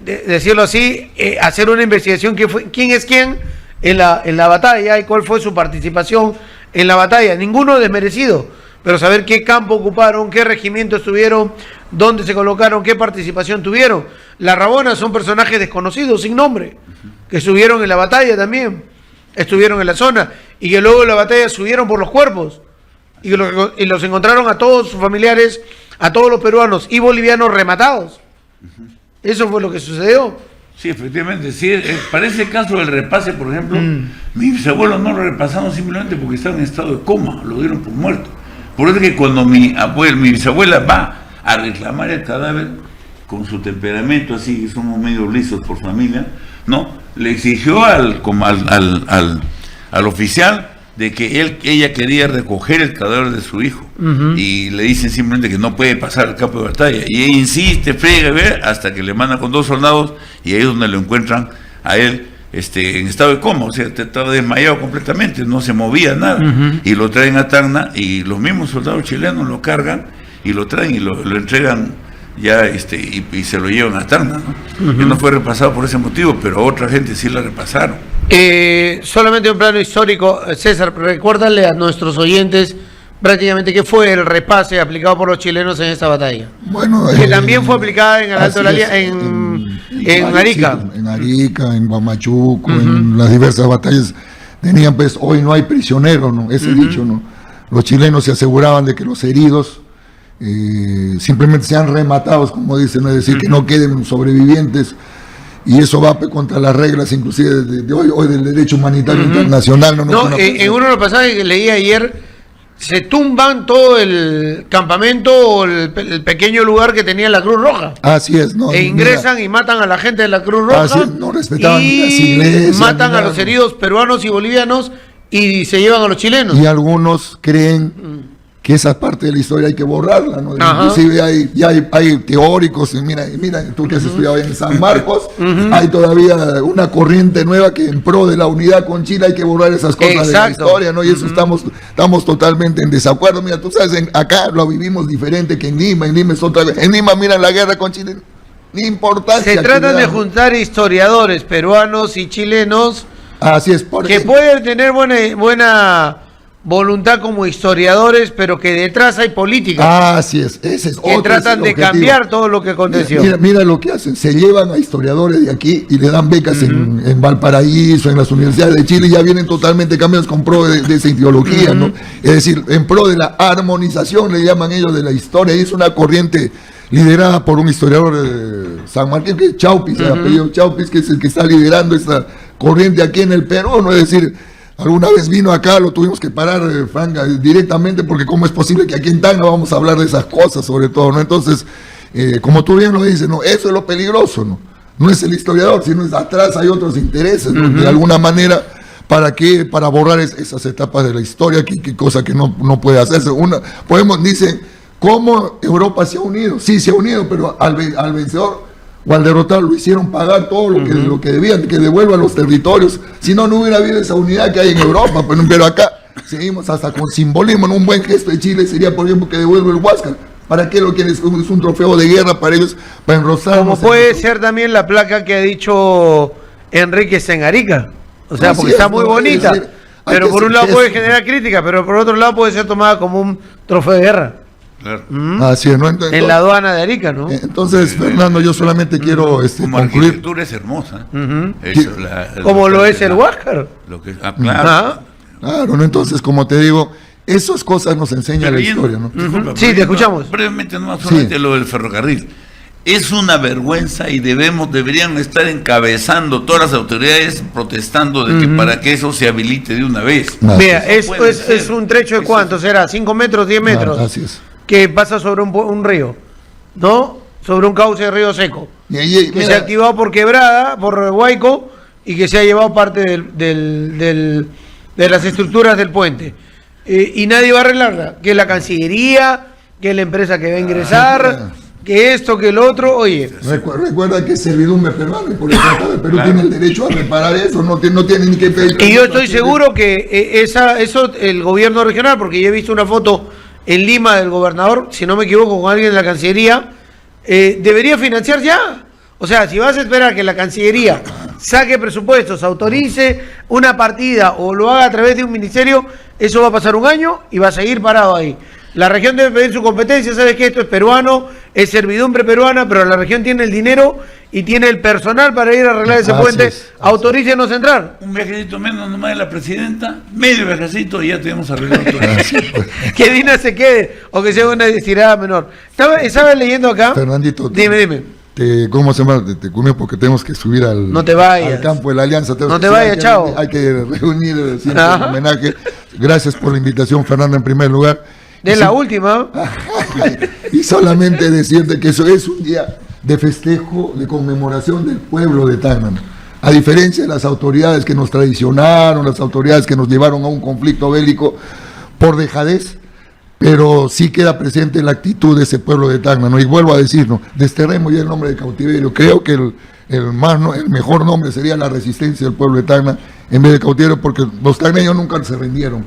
decirlo así, hacer una investigación quién es quién en la batalla y cuál fue su participación en la batalla. Ninguno desmerecido, pero saber qué campo ocuparon, qué regimiento estuvieron, dónde se colocaron, qué participación tuvieron. Las rabonas son personajes desconocidos, sin nombre, que estuvieron en la batalla también, estuvieron en la zona, y que luego en la batalla subieron por los cuerpos, y los encontraron a todos sus familiares, a todos los peruanos y bolivianos rematados. Eso fue lo que sucedió. Sí, efectivamente, sí, para ese caso del repase, por ejemplo, mis abuelos no lo repasaron simplemente porque estaban en estado de coma, lo dieron por muerto. Por eso es que cuando mi bisabuela va a reclamar el cadáver, con su temperamento así, que somos medio lisos por familia, ¿no? Le exigió al oficial de que ella quería recoger el cadáver de su hijo, y le dicen simplemente que no puede pasar al campo de batalla, y ella insiste, frega, hasta que le manda con 2 soldados, y ahí es donde lo encuentran a él en estado de coma, o sea, estaba desmayado completamente, no se movía nada, y lo traen a Tacna, y los mismos soldados chilenos lo cargan, y lo traen, y lo entregan ya, y se lo llevan a Tacna, ¿no? Él no fue repasado por ese motivo, pero a otra gente sí la repasaron. Solamente un plano histórico, César, recuérdale a nuestros oyentes prácticamente qué fue el repase aplicado por los chilenos en esta batalla. Bueno, que también fue aplicada en el Alto en Arica. En Arica, en Huamachuco, en las diversas batallas. Tenían, pues, hoy no hay prisioneros, ¿no? Ese dicho, ¿no? Los chilenos se aseguraban de que los heridos simplemente sean rematados, como dicen, es decir, que no queden sobrevivientes. Y eso va contra las reglas, inclusive de hoy del derecho humanitario internacional. En uno de los pasajes que leí ayer, se tumban todo el campamento o el pequeño lugar que tenía la Cruz Roja. Así es, ¿no? E ingresan y matan a la gente de la Cruz Roja. Así es, no respetaban y las iglesias, matan a los heridos peruanos y bolivianos y se llevan a los chilenos. Y algunos creen que esa parte de la historia hay que borrarla, ¿no? Inclusive hay teóricos, mira, tú que has estudiado en San Marcos, hay todavía una corriente nueva que en pro de la unidad con Chile hay que borrar esas cosas de la historia, ¿no? Y eso estamos totalmente en desacuerdo. Mira, tú sabes, acá lo vivimos diferente que en Lima es otra vez. En Lima, mira, la guerra con Chile, ni importancia. Se tratan de juntar historiadores peruanos y chilenos. Así es, que pueden tener buena voluntad como historiadores, pero que detrás hay política. Así es, ese es que otro, tratan de cambiar todo lo que aconteció. Mira lo que hacen, se llevan a historiadores de aquí y le dan becas en Valparaíso, en las universidades de Chile, y ya vienen totalmente cambiados con pro de esa ideología, ¿no? Es decir, en pro de la armonización, le llaman ellos, de la historia, y es una corriente liderada por un historiador de San Martín, que es Chaupis, el apellido Chaupis, que es el que está liderando esta corriente aquí en el Perú, ¿no? Es decir, alguna vez vino acá, lo tuvimos que parar, Franga, directamente, porque cómo es posible que aquí en Tacna vamos a hablar de esas cosas, sobre todo, ¿no? Entonces, como tú bien lo dices, ¿no? Eso es lo peligroso, ¿no? no es el historiador, sino es atrás hay otros intereses, ¿no? De alguna manera, ¿para qué? Para borrar esas etapas de la historia, que cosa que no puede hacerse. Dicen, ¿cómo Europa se ha unido? Sí, se ha unido, pero al vencedor o al derrotado lo hicieron pagar todo lo que debían, que devuelva los territorios. Si no, no hubiera habido esa unidad que hay en Europa. Pero acá seguimos hasta con simbolismo. Un buen gesto de Chile sería, por ejemplo, que devuelva el Huáscar. ¿Para qué lo quieren? Es un trofeo de guerra para ellos, para enrosar. Como puede ser también la placa que ha dicho Enrique en Arica. O sea, porque está muy bonita. Pero por un lado puede generar crítica, pero por otro lado puede ser tomada como un trofeo de guerra. Claro. Así es, ¿no? Entonces, en la aduana de Arica, ¿no? Entonces, Fernando, yo solamente quiero como concluir. arquitectura es hermosa. Como lo es el Huáscar. Claro. Claro, ¿no? Entonces, como te digo, esas cosas nos enseña la historia, ¿no? Disculpa, sí, te escuchamos. Brevemente, nomás solamente lo del ferrocarril. Es una vergüenza y deberían estar encabezando todas las autoridades protestando de que para que eso se habilite de una vez. Mira, es un trecho de cuánto será, 5 metros, 10 metros. Así es. Que pasa sobre un río, ¿no? Sobre un cauce de río seco. Que se ha activado por Quebrada, por Huayco, y que se ha llevado parte de las estructuras del puente. Y nadie va a arreglarla. Que la Cancillería, que la empresa que va a ingresar, que esto, que el otro. Oye. Recuerda que es servidumbre peruana y por el Tratado de Perú tiene el derecho a reparar eso, no tiene ni que pedir. Y yo estoy seguro que eso el gobierno regional, porque yo he visto una foto en Lima del gobernador, si no me equivoco, con alguien de la Cancillería, debería financiar ya. O sea, si vas a esperar que la Cancillería saque presupuestos, autorice una partida o lo haga a través de un ministerio, eso va a pasar un año y va a seguir parado ahí. La región debe pedir su competencia, sabes que esto es peruano, es servidumbre peruana, pero la región tiene el dinero y tiene el personal para ir a arreglar ese puente. Autorícenos a entrar. Un viajecito menos nomás de la presidenta, medio viajecito y ya tenemos arreglado todo. Que Dina se quede o que sea una estirada menor. Estaba leyendo acá. Fernandito. Dime. ¿Cómo se llama? Te cuneo porque tenemos que subir al campo de la Alianza. No te vayas, chao. Hay que reunir siempre un homenaje. Gracias por la invitación, Fernando, en primer lugar. De la última. Y solamente decirte que eso es un día de festejo, de conmemoración del pueblo de Tacna. A diferencia de las autoridades que nos traicionaron, las autoridades que nos llevaron a un conflicto bélico por dejadez, pero sí queda presente la actitud de ese pueblo de Tacna, ¿no? Y vuelvo a decir, ¿no? Desterremos ya el nombre de cautiverio. Creo que el mejor nombre sería la resistencia del pueblo de Tacna en vez de cautiverio, porque los tacneños nunca se rindieron,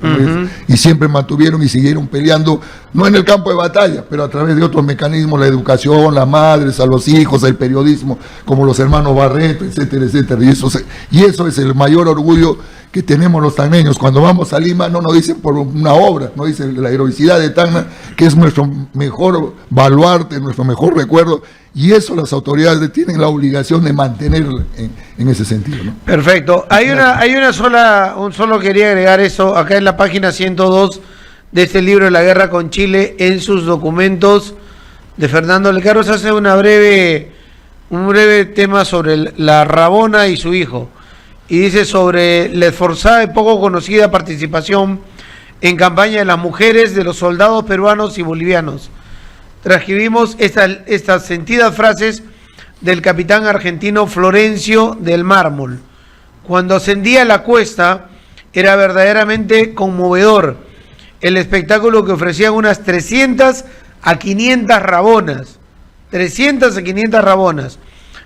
y siempre mantuvieron y siguieron peleando, no en el campo de batalla, pero a través de otros mecanismos, la educación, las madres, a los hijos, el periodismo, como los hermanos Barreto, etcétera, etcétera. Y eso es el mayor orgullo que tenemos los tacneños. Cuando vamos a Lima no nos dicen por una obra, nos dicen la heroicidad de Tacna, que es nuestro mejor baluarte, nuestro mejor recuerdo, y eso las autoridades tienen la obligación de mantener en ese sentido, ¿no? Perfecto. Solo quería agregar eso, acá en la página 102 de este libro de la guerra con Chile, en sus documentos de Fernando Lecarro, se hace un breve tema sobre la Rabona y su hijo. Y dice sobre la esforzada y poco conocida participación en campaña de las mujeres, de los soldados peruanos y bolivianos. Transcribimos estas sentidas frases del capitán argentino Florencio del Mármol. Cuando ascendía la cuesta era verdaderamente conmovedor el espectáculo que ofrecían unas 300 a 500 rabonas. 300 a 500 rabonas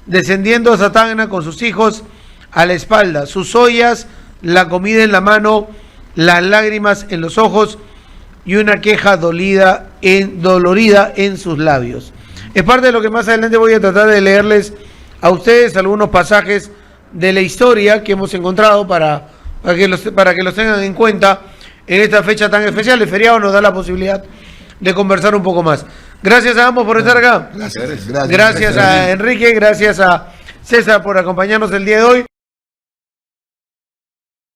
descendiendo a Tacna con sus hijos a la espalda, sus ollas, la comida en la mano, las lágrimas en los ojos y una queja dolorida en sus labios. Es parte de lo que más adelante voy a tratar de leerles a ustedes algunos pasajes de la historia que hemos encontrado para que los tengan en cuenta en esta fecha tan especial. El feriado nos da la posibilidad de conversar un poco más. Gracias a ambos por estar acá. Gracias a Enrique, gracias a César por acompañarnos el día de hoy.